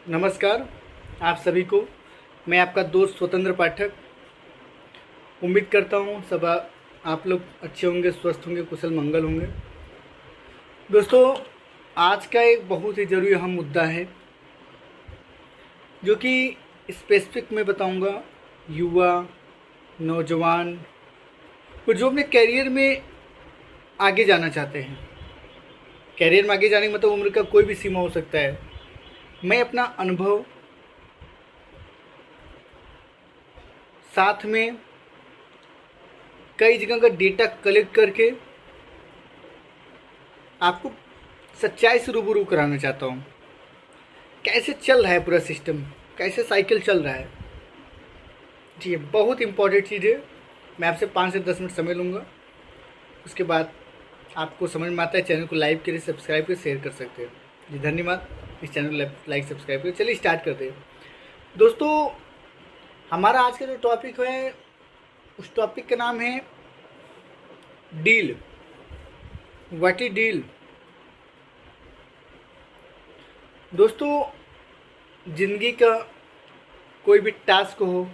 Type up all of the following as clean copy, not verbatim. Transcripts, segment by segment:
नमस्कार आप सभी को। मैं आपका दोस्त स्वतंत्र पाठक। उम्मीद करता हूँ सब आप लोग अच्छे होंगे, स्वस्थ होंगे, कुशल मंगल होंगे। दोस्तों, आज का एक बहुत ही ज़रूरी अहम मुद्दा है जो कि स्पेसिफिक मैं बताऊँगा युवा, नौजवान और जो अपने करियर में आगे जाना चाहते हैं। करियर में आगे जाने का मतलब उम्र का कोई भी सीमा हो सकता है। मैं अपना अनुभव साथ में कई जगह का डेटा कलेक्ट करके आपको सच्चाई से रूबरू कराना चाहता हूँ। कैसे चल रहा है पूरा सिस्टम, कैसे साइकिल चल रहा है। जी, ये बहुत इंपॉर्टेंट चीज़ है। मैं आपसे 5 से 10 मिनट समय लूँगा, उसके बाद आपको समझ में आता है चैनल को लाइक करिए, सब्सक्राइब करिए, शेयर कर सकते हैं। जी धन्यवाद। इस चैनल को लाइक सब्सक्राइब करिए। चलिए स्टार्ट करते हैं। दोस्तों, हमारा आज का जो टॉपिक है उस टॉपिक का नाम है डील। What is deal? दोस्तों, ज़िंदगी का कोई भी टास्क हो,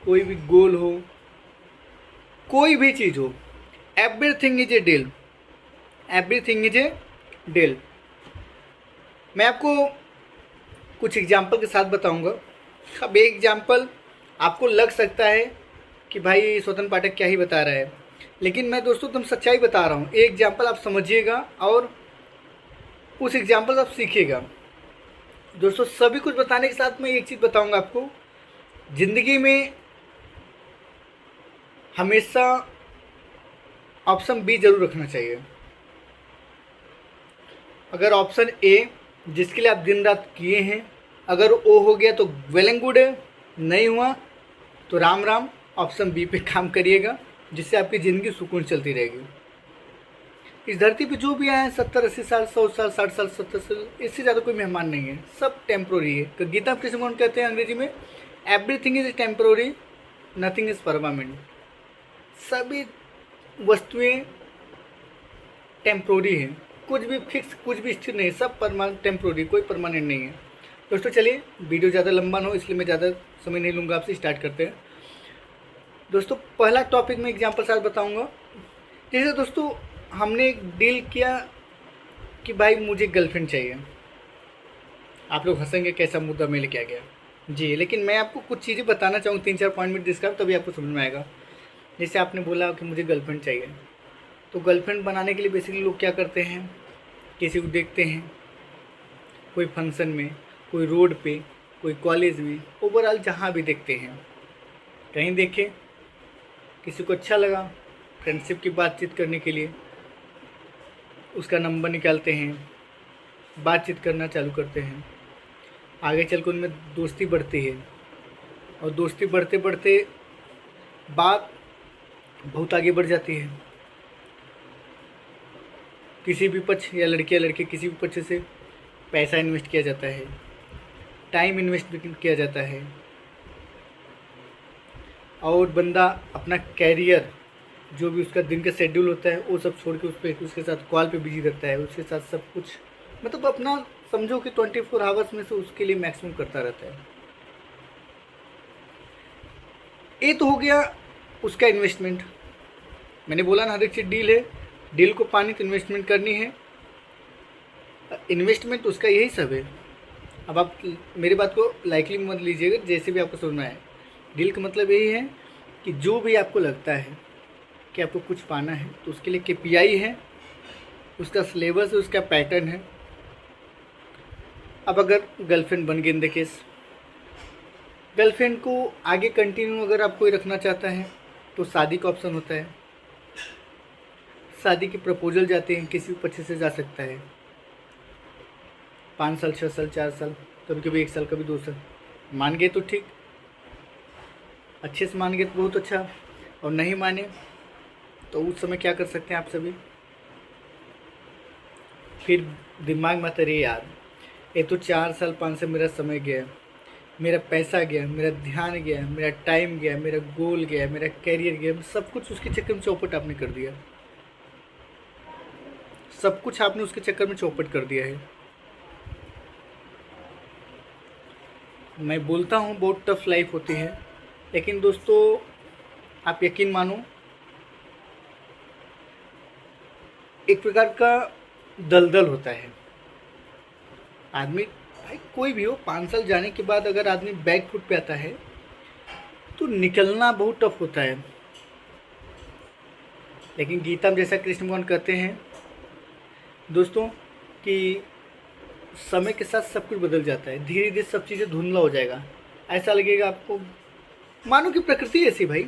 कोई भी गोल हो, कोई भी चीज़ हो, everything is a deal. Everything is a deal. मैं आपको कुछ एग्जाम्पल के साथ बताऊंगा। अब एक एग्जाम्पल आपको लग सकता है कि भाई स्वतंत्र पाठक क्या ही बता रहा है, लेकिन मैं दोस्तों तुम सच्चाई बता रहा हूँ। एक एग्जाम्पल आप समझिएगा और उस एग्जाम्पल से आप सीखिएगा। दोस्तों, सभी कुछ बताने के साथ मैं एक चीज़ बताऊंगा आपको। ज़िंदगी में हमेशा ऑप्शन बी जरूर रखना चाहिए। अगर ऑप्शन ए जिसके लिए आप दिन रात किए हैं, अगर ओ हो गया तो वेल एंड गुड है, नहीं हुआ तो राम राम, ऑप्शन बी पे काम करिएगा, जिससे आपकी ज़िंदगी सुकून चलती रहेगी। इस धरती पे जो भी आए हैं 70-80 साल, 100 साल, 60 साल, 70 साल, इससे ज़्यादा कोई मेहमान नहीं है। सब टेम्प्रोरी है। तो गीता कृष्ण कहते हैं अंग्रेजी में, everything is temporary, nothing is permanent. सभी वस्तुएं टेम्प्रोरी हैं। कुछ भी फिक्स, कुछ भी स्थिर नहीं, सब टेम्प्रोरी, कोई परमानेंट नहीं है। दोस्तों चलिए, वीडियो ज़्यादा लंबा ना हो इसलिए मैं ज़्यादा समय नहीं लूँगा आपसे, स्टार्ट करते हैं। दोस्तों, पहला टॉपिक में एग्जाम्पल साथ बताऊँगा। जैसे दोस्तों, हमने एक डील किया कि भाई मुझे गर्लफ्रेंड चाहिए। आप लोग हंसेंगे कैसा मुद्दा मैं लेके आ गया जी, लेकिन मैं आपको कुछ चीज़ें बताना चाहूँगा, 3-4 पॉइंट में डिस्क्राइब, तभी आपको समझ में आएगा। जैसे आपने बोला कि मुझे गर्लफ्रेंड चाहिए, तो गर्लफ्रेंड बनाने के लिए बेसिकली लोग क्या करते हैं, किसी को देखते हैं, कोई फंक्शन में, कोई रोड पे, कोई कॉलेज में, ओवरऑल जहाँ भी देखते हैं, कहीं देखें, किसी को अच्छा लगा, फ्रेंडशिप की बातचीत करने के लिए उसका नंबर निकालते हैं, बातचीत करना चालू करते हैं। आगे चल कर उनमें दोस्ती बढ़ती है और दोस्ती बढ़ते बढ़ते बात बहुत आगे बढ़ जाती है। किसी भी पक्ष या लड़के या लड़के किसी भी पक्ष से पैसा इन्वेस्ट किया जाता है, टाइम इन्वेस्ट किया जाता है, और बंदा अपना कैरियर, जो भी उसका दिन का शेड्यूल होता है, वो सब छोड़ के उसके साथ कॉल पे बिजी रहता है, उसके साथ सब कुछ, मतलब अपना समझो कि 24 आवर्स में से उसके लिए मैक्सिमम करता रहता है। ये तो हो गया उसका इन्वेस्टमेंट। मैंने बोला ना, हर एक चीज़ डील है। डील को पानी तो इन्वेस्टमेंट करनी है। इन्वेस्टमेंट उसका यही सब है। अब आप मेरी बात को लाइकली मत लीजिएगा, जैसे भी आपको सुनना है। डील का मतलब यही है कि जो भी आपको लगता है कि आपको कुछ पाना है, तो उसके लिए KPI है, उसका सिलेबस है, उसका पैटर्न है। अब अगर गर्लफ्रेंड बन गई इन द केस, गर्लफ्रेंड को आगे कंटिन्यू अगर आप कोई रखना चाहता है तो शादी का ऑप्शन होता है। शादी के प्रपोजल जाते हैं, किसी भी पक्ष से जा सकता है। 5 साल, 6 साल, 4 साल, कभी कभी 1 साल, कभी 2 साल। मान गए तो ठीक, अच्छे से मान गए तो बहुत अच्छा, और नहीं माने तो उस समय क्या कर सकते हैं आप सभी, फिर दिमाग में आता है, यार ये तो 4 साल 5 साल मेरा समय गया, मेरा पैसा गया, मेरा ध्यान गया, मेरा टाइम गया, मेरा गोल गया, मेरा कैरियर गया, सब कुछ उसके चक्कर में चौपट आपने कर दिया। सब कुछ आपने उसके चक्कर में चौपट कर दिया है। मैं बोलता हूँ बहुत टफ लाइफ होती है, लेकिन दोस्तों आप यकीन मानो, एक प्रकार का दलदल होता है। आदमी, भाई कोई भी हो, 5 साल जाने के बाद अगर आदमी बैक फुट पे आता है तो निकलना बहुत टफ होता है। लेकिन गीता में जैसा कृष्ण भगवान कहते हैं दोस्तों कि समय के साथ सब कुछ बदल जाता है, धीरे धीरे सब चीज़ें धुंधला हो जाएगा। ऐसा लगेगा आपको, मानो कि प्रकृति ऐसी भाई,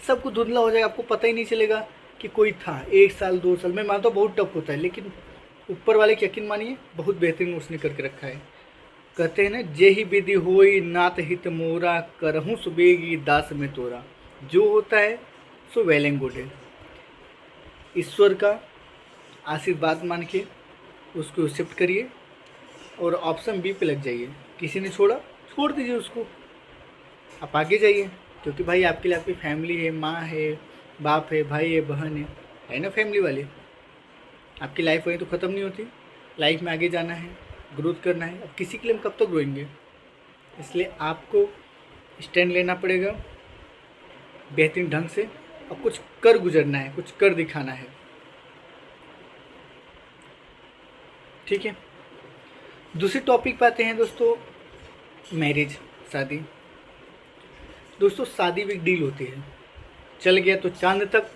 सब कुछ धुंधला हो जाएगा, आपको पता ही नहीं चलेगा कि कोई था। 1 साल 2 साल मैं मानता हूँ बहुत टफ होता है, लेकिन ऊपर वाले की यकीन मानिए बहुत बेहतरीन उसने करके रखा है। कहते हैं ना, जेहि विधि होई नाथ हित मोरा, करहूँ सुबेगी दास में तोरा। जो होता है सो वेल एंड गुड है। ईश्वर का आशीर्वाद मान के उसको एक्सेप्ट करिए और ऑप्शन बी पे लग जाइए। किसी ने छोड़ा, छोड़ दीजिए उसको, आप आगे जाइए। क्योंकि भाई आपके लिए आपकी फैमिली है, माँ है, बाप है, भाई है, बहन है ना, फैमिली वाले। आपकी लाइफ वहीं तो ख़त्म नहीं होती, लाइफ में आगे जाना है, ग्रोथ करना है। अब किसी के लिए हम कब तक ग्रोएंगे? इसलिए आपको स्टैंड लेना पड़ेगा बेहतरीन ढंग से, और कुछ कर गुजरना है, कुछ कर दिखाना है। ठीक है, दूसरे टॉपिक पे आते हैं दोस्तों, मैरिज, शादी। दोस्तों शादी भी एक डील होती है। चल गया तो चांद तक,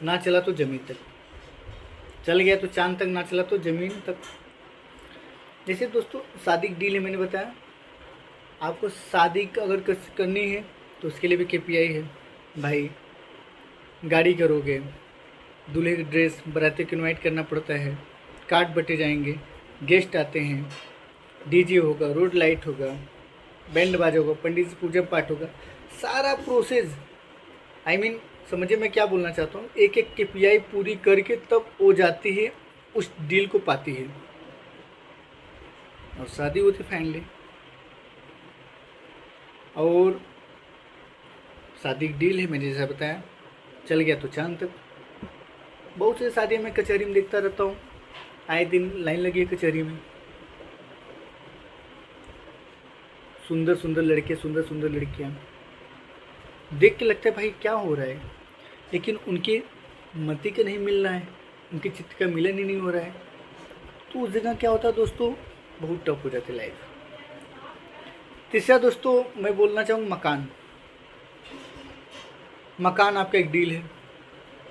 ना चला तो ज़मीन तक। चल गया तो चांद तक, ना चला तो ज़मीन तक। जैसे दोस्तों शादी की डील है, मैंने बताया आपको। शादी अगर करनी है तो उसके लिए भी KPI है भाई। गाड़ी करोगे, दूल्हे की ड्रेस, बाराती को इन्वाइट करना पड़ता है, कार्ड बटे जाएंगे, गेस्ट आते हैं, DJ होगा, रोड लाइट होगा, बैंड बाजा होगा, पंडित जी पूजा पाठ होगा, सारा प्रोसेस। आई मीन समझिए मैं क्या बोलना चाहता हूँ। एक एक KPI पूरी करके तब वो जाती है, उस डील को पाती है, और शादी होती फाइनली। और शादी की डील है, मैंने जैसा बताया, चल गया तो चांद तक। बहुत से शादियाँ मैं कचहरी में देखता रहता हूँ, आए दिन लाइन लगी है कचहरी में। सुंदर सुंदर लड़के, सुंदर सुंदर लड़कियाँ, देख के लगता है भाई क्या हो रहा है, लेकिन उनके मति का नहीं मिल रहा है, उनके चित्त का मिलन ही नहीं हो रहा है। तो उस जगह क्या होता है दोस्तों, बहुत टफ हो जाती है लाइफ। तीसरा दोस्तों मैं बोलना चाहूँगा मकान। मकान आपका एक डील है।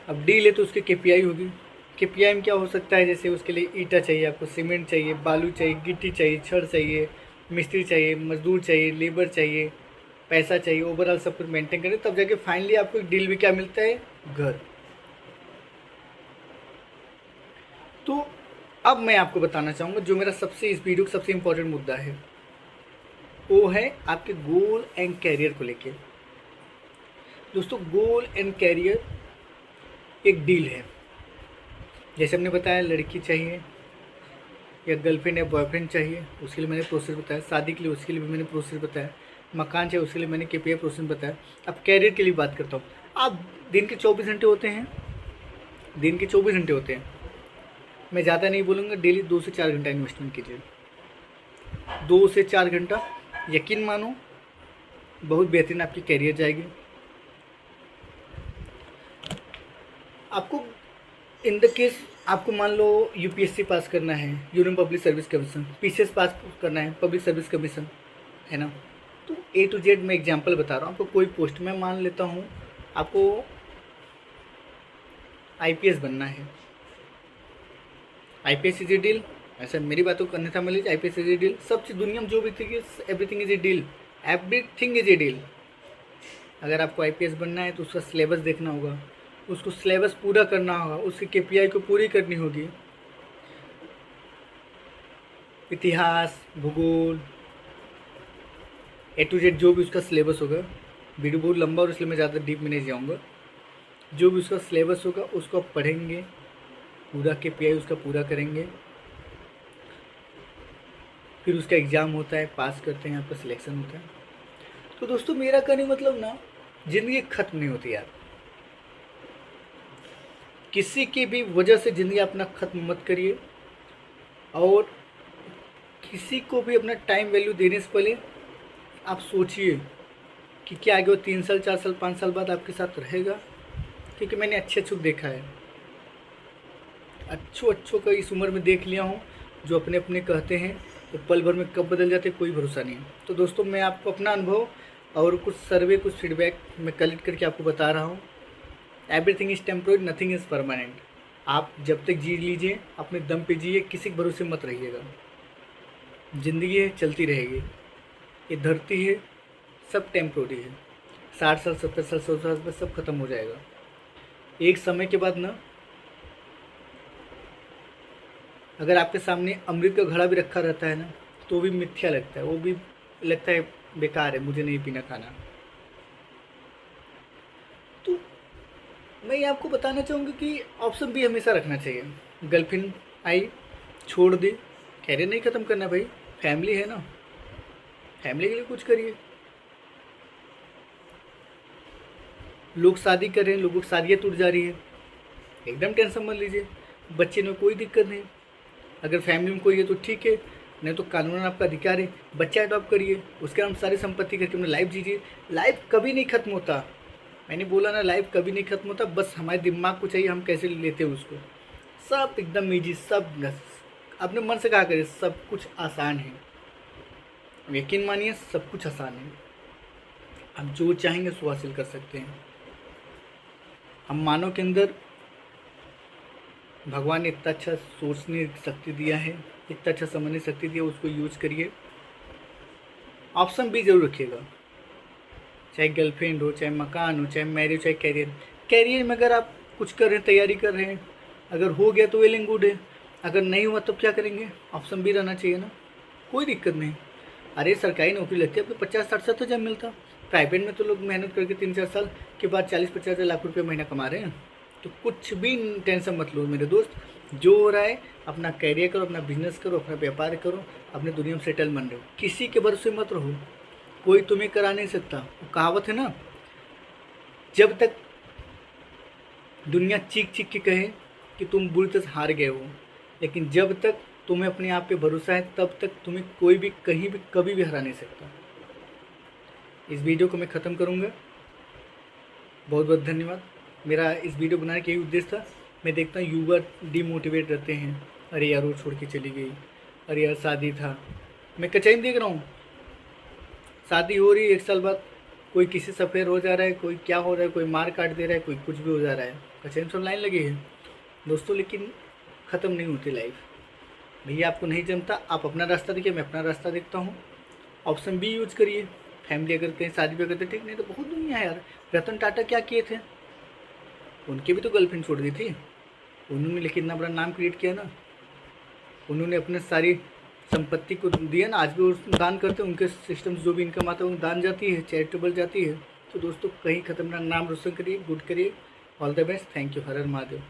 अब डील है तो उसकी KPI होगी। KPI में क्या हो सकता है, जैसे उसके लिए ईंटा चाहिए, आपको सीमेंट चाहिए, बालू चाहिए, गिट्टी चाहिए, छड़ चाहिए, मिस्त्री चाहिए, मजदूर चाहिए, लेबर चाहिए, पैसा चाहिए, ओवरऑल सब कुछ मेंटेन करें, तब जाके फाइनली आपको एक डील भी क्या मिलता है, घर। तो अब मैं आपको बताना चाहूँगा जो मेरा सबसे इस वीडियो का सबसे इम्पोर्टेंट मुद्दा है, वो है आपके गोल एंड कैरियर को लेके। दोस्तों गोल एंड कैरियर एक डील है। जैसे हमने बताया लड़की चाहिए या गर्लफ्रेंड या बॉयफ्रेंड चाहिए, उसके लिए मैंने प्रोसेस बताया। शादी के लिए उसके लिए भी मैंने प्रोसेस बताया। मकान चाहिए उसके लिए मैंने KPI प्रोसेस बताया। अब कैरियर के लिए बात करता हूँ। अब दिन के 24 घंटे होते हैं, दिन के 24 घंटे होते हैं। मैं ज़्यादा नहीं बोलूँगा, डेली 2 से 4 घंटा इन्वेस्टमेंट कीजिए। 2 से 4 घंटा, यकीन मानो बहुत बेहतरीन आपकी कैरियर जाएगी। आपको इन द केस आपको मान लो UPSC पास करना है, union public service commission, PCS पास करना है, पब्लिक सर्विस कमीशन, है ना। तो A to Z मैं एग्जांपल बता रहा हूँ। आपको कोई पोस्ट में मान लेता हूँ, आपको IPS बनना है। IPS इज ए डील, ऐसा मेरी बातों को अन्यथा मान लीजिए। IPS is a deal. सब चीज़ दुनिया में जो भी थी, everything is a deal, everything is a deal. अगर आपको IPS बनना है तो उसका सिलेबस देखना होगा, उसको सिलेबस पूरा करना होगा, उसकी KPI को पूरी करनी होगी। इतिहास, भूगोल, A to Z जो भी उसका सिलेबस होगा। वीडियो बहुत लंबा और इसलिए मैं ज़्यादा डीप में नहीं जाऊँगा। जो भी उसका सिलेबस होगा उसको आप पढ़ेंगे, पूरा KPI उसका पूरा करेंगे, फिर उसका एग्ज़ाम होता है, पास करते हैं, आपका सिलेक्शन होता है। तो दोस्तों मेरा कहने मतलब ना, ज़िंदगी ख़त्म नहीं होती यार। किसी की भी वजह से ज़िंदगी अपना ख़त्म मत करिए, और किसी को भी अपना टाइम वैल्यू देने से पहले आप सोचिए कि क्या आगे वो 3 साल 4 साल 5 साल बाद आपके साथ रहेगा। क्योंकि मैंने अच्छे देखा है, अच्छों का इस उम्र में देख लिया हूँ, जो अपने अपने कहते हैं तो पल भर में कब बदल जाते कोई भरोसा नहीं। तो दोस्तों मैं आपको अपना अनुभव और कुछ सर्वे कुछ फीडबैक मैं कलेक्ट करके आपको बता रहा हूँ। Everything is temporary, nothing is permanent. आप जब तक जी लीजिए अपने दम पे जिए, किसी के भरोसे मत रहिएगा। ज़िंदगी है, चलती रहेगी। ये धरती है, सब टेम्पोररी है। 60 साल 70 साल 100 साल बाद सब खत्म हो जाएगा। एक समय के बाद ना, अगर आपके सामने अमृत का घड़ा भी रखा रहता है ना, तो भी मिथ्या लगता है, वो भी लगता है बेकार है, मुझे नहीं पीना खाना। तो मैं ये आपको बताना चाहूँगी कि ऑप्शन बी हमेशा रखना चाहिए। गर्लफ्रेंड आई, छोड़ दी, कैरियर नहीं ख़त्म करना भाई, फैमिली है ना, फैमिली के लिए कुछ करिए। लोग शादी कर रहे हैं, लोगों की शादियाँ टूट जा रही है, एकदम टेंशन मत लीजिए। बच्चे में कोई दिक्कत नहीं, अगर फैमिली में कोई है तो ठीक है, नहीं तो कानूनन आपका अधिकार है। बच्चा अडॉप्ट करिए, उसके नाम सारी संपत्ति करके अपनी लाइफ जीजिए। लाइफ कभी नहीं खत्म होता, मैंने बोला ना, लाइफ कभी नहीं खत्म होता। बस हमारे दिमाग को चाहिए हम कैसे लेते हैं उसको। सब एकदम ईजी, सब अपने मन से कहा करिए, सब कुछ आसान है। यकीन मानिए सब कुछ आसान है, हम जो चाहेंगे सो हासिल कर सकते हैं। हम मानव के अंदर भगवान ने इतना अच्छा सोचने की शक्ति दिया है, इतना अच्छा समझने की शक्ति दिया, उसको यूज करिए। ऑप्शन बी जरूर रखिएगा, चाहे गर्लफ्रेंड हो, चाहे मकान हो, चाहे मैरिज, चाहे कैरियर। कैरियर में अगर आप कुछ कर रहे हैं, तैयारी कर रहे हैं, अगर हो गया तो वेल एंड गुड है, अगर नहीं हुआ तब क्या करेंगे? ऑप्शन बी रहना चाहिए ना, कोई दिक्कत नहीं। अरे सरकारी नौकरी लगती है आपको 50-60 जब मिलता, प्राइवेट में तो लोग मेहनत करके 3-4 साल के बाद 40-50 लाख रुपये महीना कमा रहे हैं। तो कुछ भी टेंशन मत लो मेरे दोस्त, जो हो रहा है अपना कैरियर करो, अपना बिजनेस करो, अपना व्यापार करो, अपने दुनिया में सेटल बन रहे हो। किसी के भरोसे मत रहो, कोई तुम्हें करा नहीं सकता। वो कहावत है ना, जब तक दुनिया चीख चीख के कहे कि तुम बुरी तरह हार गए हो, लेकिन जब तक तुम्हें अपने आप पे भरोसा है तब तक तुम्हें कोई भी कहीं भी कभी भी हरा नहीं सकता। इस वीडियो को मैं ख़त्म करूँगा। बहुत बहुत धन्यवाद। मेरा इस वीडियो बनाने का यही उद्देश्य था। मैं देखता हूँ युवा डिमोटिवेट रहते हैं, अरे यार वो छोड़ के चली गई, अरे यार शादी था। मैं कचहरी में देख रहा हूँ, शादी हो रही है, 1 साल बाद कोई किसी से अफेयर हो जा रहा है, कोई क्या हो रहा है, कोई मार काट दे रहा है, कोई कुछ भी हो जा रहा है। कचहरी में सब लाइन लगी है दोस्तों, लेकिन ख़त्म नहीं होती लाइफ। भैया आपको नहीं जमता, आप अपना रास्ता देखिए, मैं अपना रास्ता देखता हूँ। ऑप्शन बी यूज करिए। फैमिली अगर कहीं शादी भी करते ठीक, नहीं तो बहुत दुनिया है यार। रतन टाटा क्या किए थे, उनकी भी तो गर्लफ्रेंड छोड़ दी थी, उन्होंने लेकिन इतना बड़ा नाम क्रिएट किया ना। उन्होंने अपने सारी संपत्ति को दिया ना, आज भी वो दान करते हैं। उनके सिस्टम जो भी इनकम आता है वो दान जाती है, चैरिटेबल जाती है। तो दोस्तों कहीं ख़त्म ना, नाम रोशन करिए, गुड करिए। All the best, thank you, her her Mahadev.